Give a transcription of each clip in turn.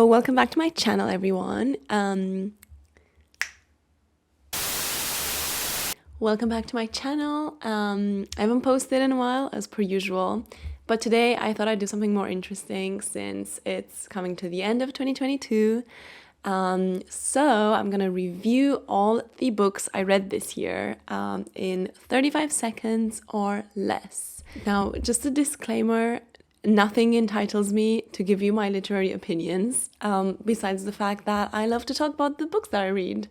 welcome back to my channel, everyone. Welcome back to my channel. I haven't posted in a while, as per usual, but today I thought I'd do something more interesting since it's coming to the end of 2022. So I'm gonna review all the books I read this year in 35 seconds or less. Now, just a disclaimer, nothing entitles me to give you my literary opinions, besides the fact that I love to talk about the books that I read.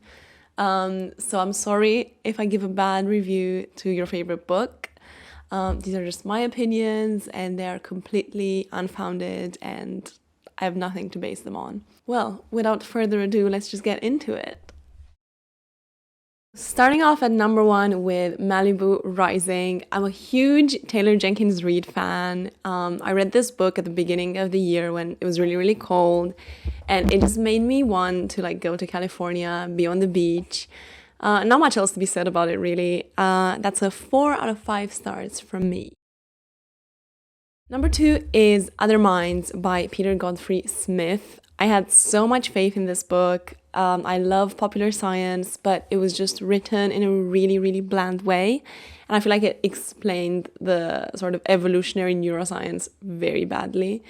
So I'm sorry if I give a bad review to your favorite book. These are just my opinions and they're completely unfounded and I have nothing to base them on. Well, without further ado, let's just get into it. Starting off at number 1 with Malibu Rising. I'm a huge Taylor Jenkins Reid fan. I read this book at the beginning of the year when it was really, really cold, and it just made me want to go to California, be on the beach. Not much else to be said about it, really. That's a 4 out of 5 stars from me. Number 2 is Other Minds by Peter Godfrey Smith. I had so much faith in this book. I love popular science, but it was just written in a really, really bland way. And I feel like it explained the sort of evolutionary neuroscience very badly.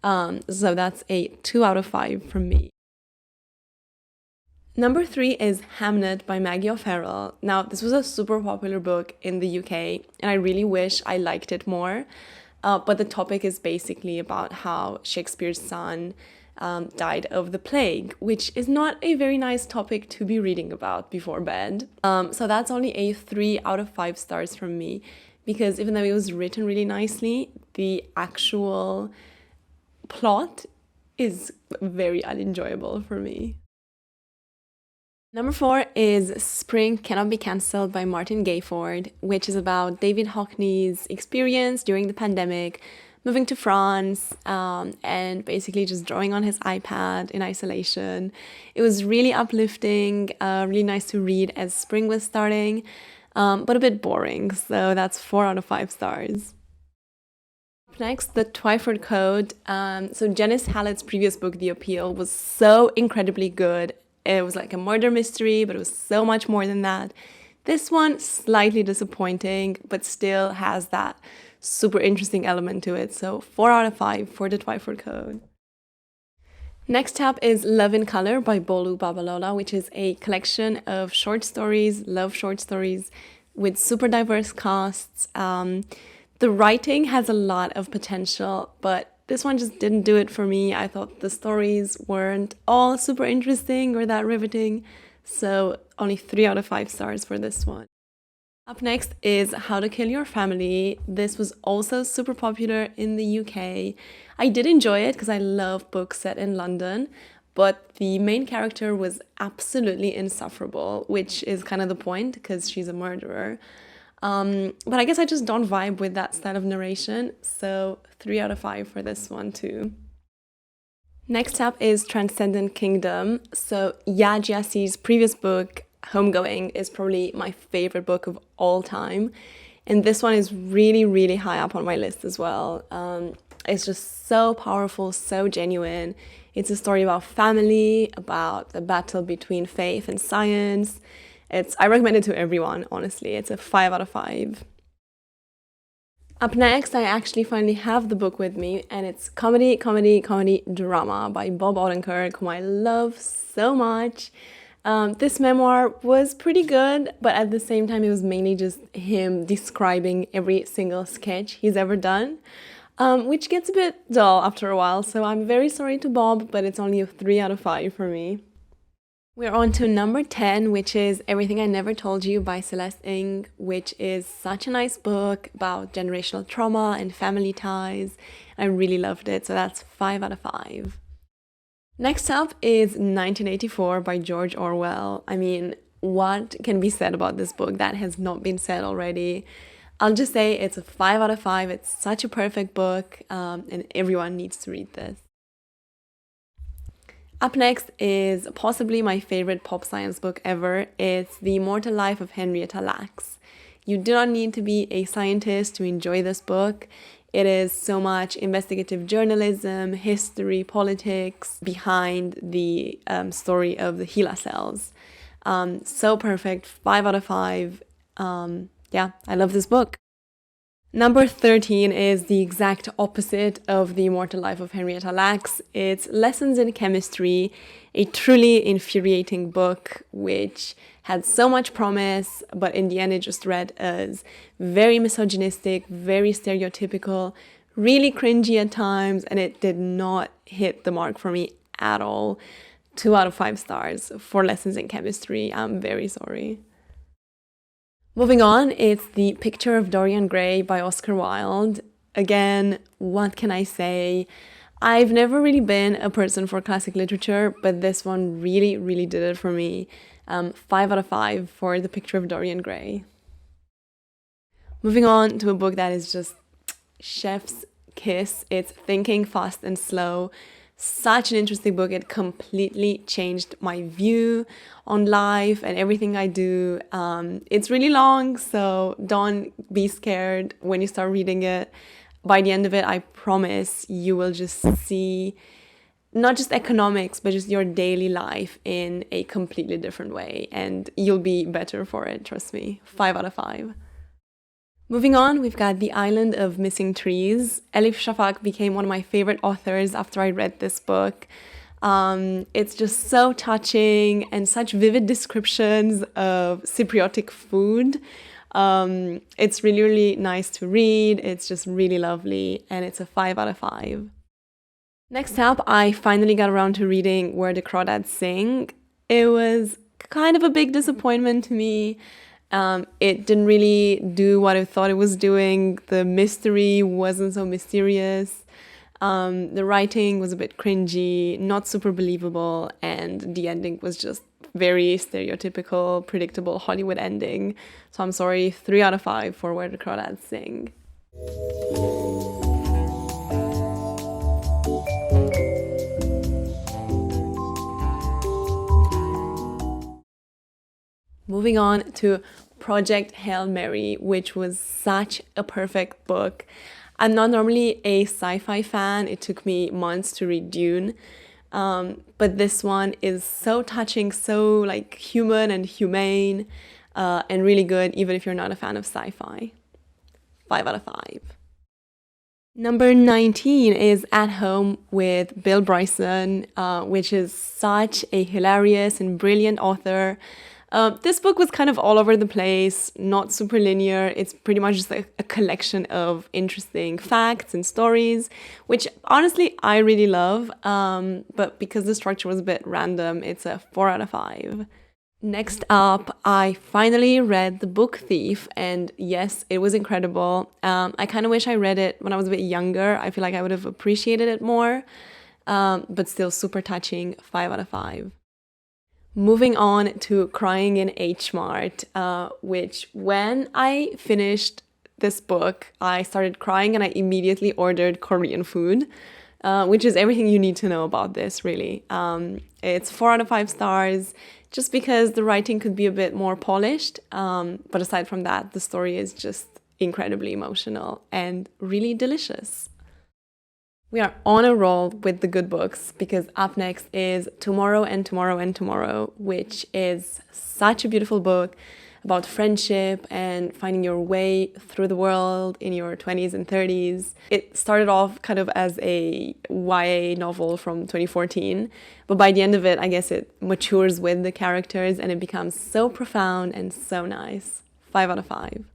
So that's a 2 out of 5 from me. Number 3 is Hamnet by Maggie O'Farrell. Now, this was a super popular book in the UK, and I really wish I liked it more. But the topic is basically about how Shakespeare's son died of the plague, which is not a very nice topic to be reading about before bed. So that's only a 3 out of 5 stars from me, because even though it was written really nicely, the actual plot is very unenjoyable for me. Number 4 is Spring Cannot Be Cancelled by Martin Gayford, which is about David Hockney's experience during the pandemic, moving to France, and basically just drawing on his iPad in isolation. It was really uplifting, really nice to read as spring was starting, but a bit boring, so that's 4 out of 5 stars. Next, the Twyford Code. So Janice Hallett's previous book, The Appeal, was so incredibly good. It was like a murder mystery, but it was so much more than that. This one, slightly disappointing, but still has that super interesting element to it. So 4 out of 5 for the Twyford Code. Next up is Love in Color by Bolu Babalola, which is a collection of short stories, love short stories with super diverse casts. The writing has a lot of potential, but this one just didn't do it for me. I thought the stories weren't all super interesting or that riveting, so only 3 out of 5 stars for this one. Up next is How to Kill Your Family. This was also super popular in the UK. I did enjoy it because I love books set in London, but the main character was absolutely insufferable, which is kind of the point because she's a murderer. But I guess I just don't vibe with that style of narration, so 3 out of 5 for this one too. Next up is Transcendent Kingdom. So Yaj Yassi's previous book, Homegoing, is probably my favorite book of all time, and this one is really, really high up on my list as well. It's just so powerful, so genuine. It's a story about family, about the battle between faith and science. I recommend it to everyone, honestly. It's a 5 out of 5. Up next, I actually finally have the book with me, and it's Comedy, Comedy, Comedy, Drama by Bob Odenkirk, whom I love so much. This memoir was pretty good, but at the same time, it was mainly just him describing every single sketch he's ever done, which gets a bit dull after a while, so I'm very sorry to Bob, but it's only a 3 out of 5 for me. We're on to number 10, which is Everything I Never Told You by Celeste Ng, which is such a nice book about generational trauma and family ties. I really loved it, so that's 5 out of 5. Next up is 1984 by George Orwell. I mean, what can be said about this book that has not been said already? I'll just say it's a 5 out of 5. It's such a perfect book, and everyone needs to read this. Up next is possibly my favorite pop science book ever. It's The Immortal Life of Henrietta Lacks. You do not need to be a scientist to enjoy this book. It is so much investigative journalism, history, politics behind the story of the HeLa cells. So perfect, 5 out of 5. Yeah, I love this book. Number 13 is the exact opposite of The Immortal Life of Henrietta Lacks. It's Lessons in Chemistry, a truly infuriating book which had so much promise, but in the end it just read as very misogynistic, very stereotypical, really cringy at times, and it did not hit the mark for me at all. 2 out of 5 stars for Lessons in Chemistry. I'm very sorry. Moving on, it's The Picture of Dorian Gray by Oscar Wilde. Again, what can I say? I've never really been a person for classic literature, but this one really, really did it for me. 5 out of 5 for The Picture of Dorian Gray. Moving on to a book that is just chef's kiss. It's Thinking Fast and Slow. Such an interesting book. It completely changed my view on life and everything I do. It's really long, so don't be scared when you start reading it. By the end of it, I promise you will just see not just economics, but just your daily life in a completely different way, and you'll be better for it, trust me. 5 out of 5. Moving on, we've got The Island of Missing Trees. Elif Shafak became one of my favorite authors after I read this book. It's just so touching and such vivid descriptions of Cypriotic food. It's really, really nice to read. It's just really lovely, and it's a 5 out of 5. Next up, I finally got around to reading Where the Crawdads Sing. It was kind of a big disappointment to me. It didn't really do what I thought it was doing. The mystery wasn't so mysterious. The writing was a bit cringy, not super believable, and the ending was just very stereotypical, predictable Hollywood ending. So I'm sorry, 3 out of 5 for Where the Crawdads Sing. Moving on to Project Hail Mary, which was such a perfect book. I'm not normally a sci-fi fan. It took me months to read Dune. But this one is so touching, so like human and humane, and really good, even if you're not a fan of sci-fi. 5 out of 5. Number 19 is At Home with Bill Bryson, which is such a hilarious and brilliant author. This book was kind of all over the place, not super linear. It's pretty much just a collection of interesting facts and stories, which honestly I really love. But because the structure was a bit random, it's a 4 out of 5. Next up, I finally read The Book Thief, and yes, it was incredible. I kind of wish I read it when I was a bit younger. I feel like I would have appreciated it more, but still super touching, 5 out of 5. Moving on to Crying in H Mart, which when I finished this book, I started crying and I immediately ordered Korean food, which is everything you need to know about this, really. It's 4 out of 5 stars, just because the writing could be a bit more polished. But aside from that, the story is just incredibly emotional and really delicious. We are on a roll with the good books, because up next is Tomorrow and Tomorrow and Tomorrow, which is such a beautiful book about friendship and finding your way through the world in your 20s and 30s. It started off kind of as a YA novel from 2014, but by the end of it, I guess it matures with the characters and it becomes so profound and so nice. 5 out of 5.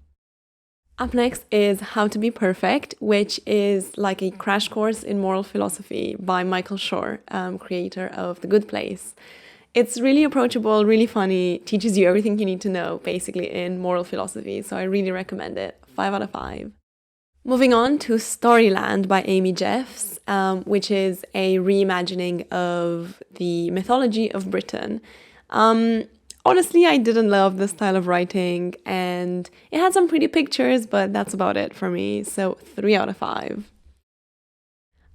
Up next is How to Be Perfect, which is like a crash course in moral philosophy by Michael Shore, creator of The Good Place. It's really approachable, really funny, teaches you everything you need to know, basically, in moral philosophy, so I really recommend it. 5 out of 5. Moving on to Storyland by Amy Jeffs, which is a reimagining of the mythology of Britain. Honestly, I didn't love the style of writing, and it had some pretty pictures, but that's about it for me, so 3 out of 5.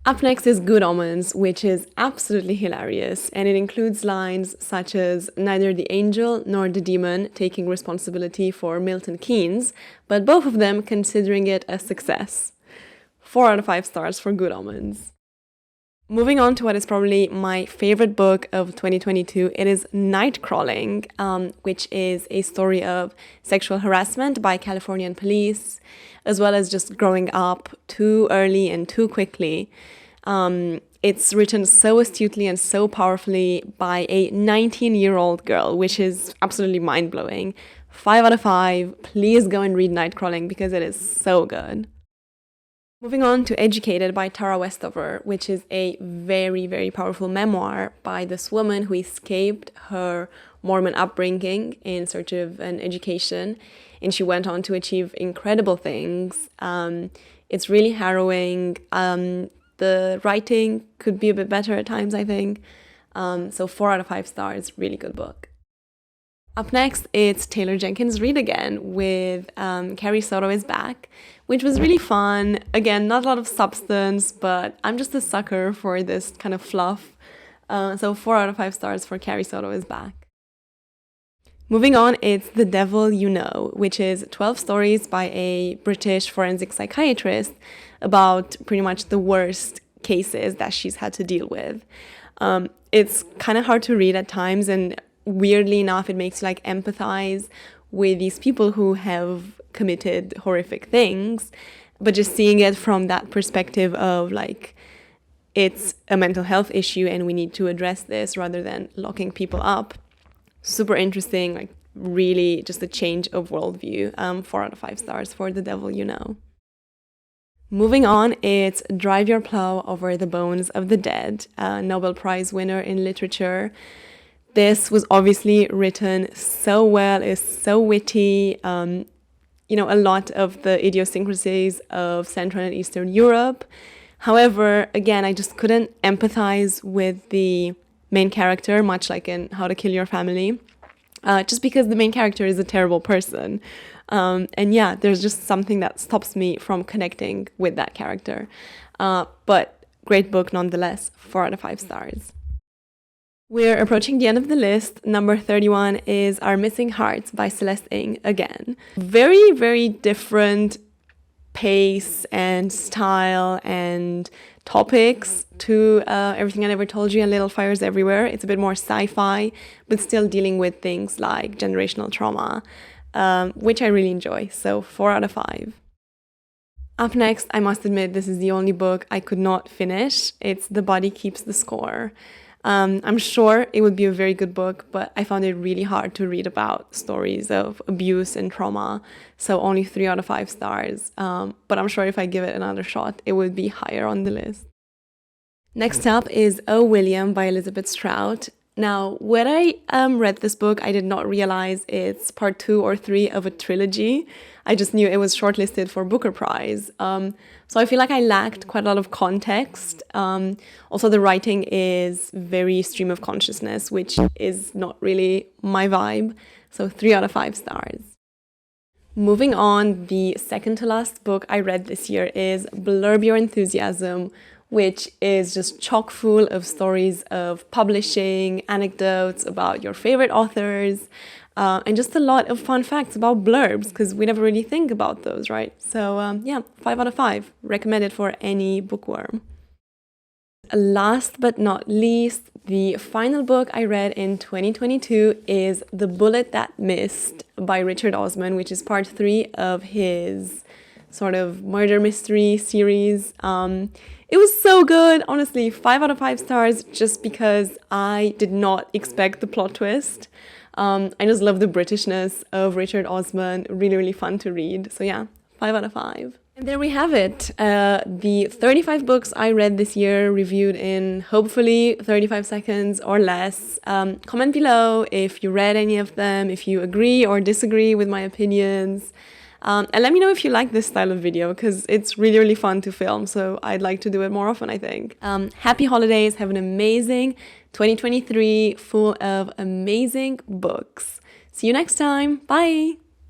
Up next is Good Omens, which is absolutely hilarious, and it includes lines such as neither the angel nor the demon taking responsibility for Milton Keynes, but both of them considering it a success. 4 out of 5 stars for Good Omens. Moving on to what is probably my favorite book of 2022, it is Nightcrawling, which is a story of sexual harassment by Californian police, as well as just growing up too early and too quickly. It's written so astutely and so powerfully by a 19-year-old girl, which is absolutely mind-blowing. 5 out of 5. Please go and read Nightcrawling because it is so good. Moving on to Educated by Tara Westover, which is a very, very powerful memoir by this woman who escaped her Mormon upbringing in search of an education, and she went on to achieve incredible things. It's really harrowing. The writing could be a bit better at times, I think. So 4 out of 5 stars, really good book. Up next, it's Taylor Jenkins' Read Again with Carrie Soto is Back, which was really fun. Again, not a lot of substance, but I'm just a sucker for this kind of fluff. So 4 out of 5 stars for Carrie Soto is Back. Moving on, it's The Devil You Know, which is 12 stories by a British forensic psychiatrist about pretty much the worst cases that she's had to deal with. It's kind of hard to read at times, and weirdly enough, it makes you like empathize with these people who have committed horrific things, but just seeing it from that perspective of like, it's a mental health issue and we need to address this rather than locking people up. Super interesting, like really just a change of worldview. 4 out of 5 stars for The Devil You Know. Moving on, it's Drive Your Plow Over the Bones of the Dead, a Nobel Prize winner in literature. This was obviously written so well, is so witty, a lot of the idiosyncrasies of Central and Eastern Europe. However, again, I just couldn't empathize with the main character, much like in How to Kill Your Family, just because the main character is a terrible person. There's just something that stops me from connecting with that character. But great book nonetheless, 4 out of 5 stars. We're approaching the end of the list. Number 31 is Our Missing Hearts by Celeste Ng again. Very, very different pace and style and topics to Everything I Never Told You and Little Fires Everywhere. It's a bit more sci-fi, but still dealing with things like generational trauma, which I really enjoy. So 4 out of 5. Up next, I must admit, this is the only book I could not finish. It's The Body Keeps the Score. I'm sure it would be a very good book, but I found it really hard to read about stories of abuse and trauma, so only 3 out of 5 stars. But I'm sure if I give it another shot, it would be higher on the list. Next up is Oh William by Elizabeth Strout. Now, when I read this book, I did not realize it's part 2 or 3 of a trilogy. I just knew it was shortlisted for Booker Prize. So I feel like I lacked quite a lot of context. Also, the writing is very stream of consciousness, which is not really my vibe. So 3 out of 5 stars. Moving on, the second to last book I read this year is Blurb Your Enthusiasm, which is just chock full of stories of publishing, anecdotes about your favorite authors, and just a lot of fun facts about blurbs, because we never really think about those, right? So 5 out of 5. Recommended for any bookworm. Last but not least, the final book I read in 2022 is The Bullet That Missed by Richard Osman, which is part 3 of his sort of murder mystery series. It was so good, honestly, 5 out of 5 stars, just because I did not expect the plot twist. I just love the Britishness of Richard Osman, really, really fun to read. So 5 out of 5. And there we have it, the 35 books I read this year, reviewed in hopefully 35 seconds or less. Comment below if you read any of them, if you agree or disagree with my opinions. And let me know if you like this style of video, because it's really, really fun to film, so I'd like to do it more often, I think. Happy holidays, have an amazing 2023 full of amazing books. See you next time, bye!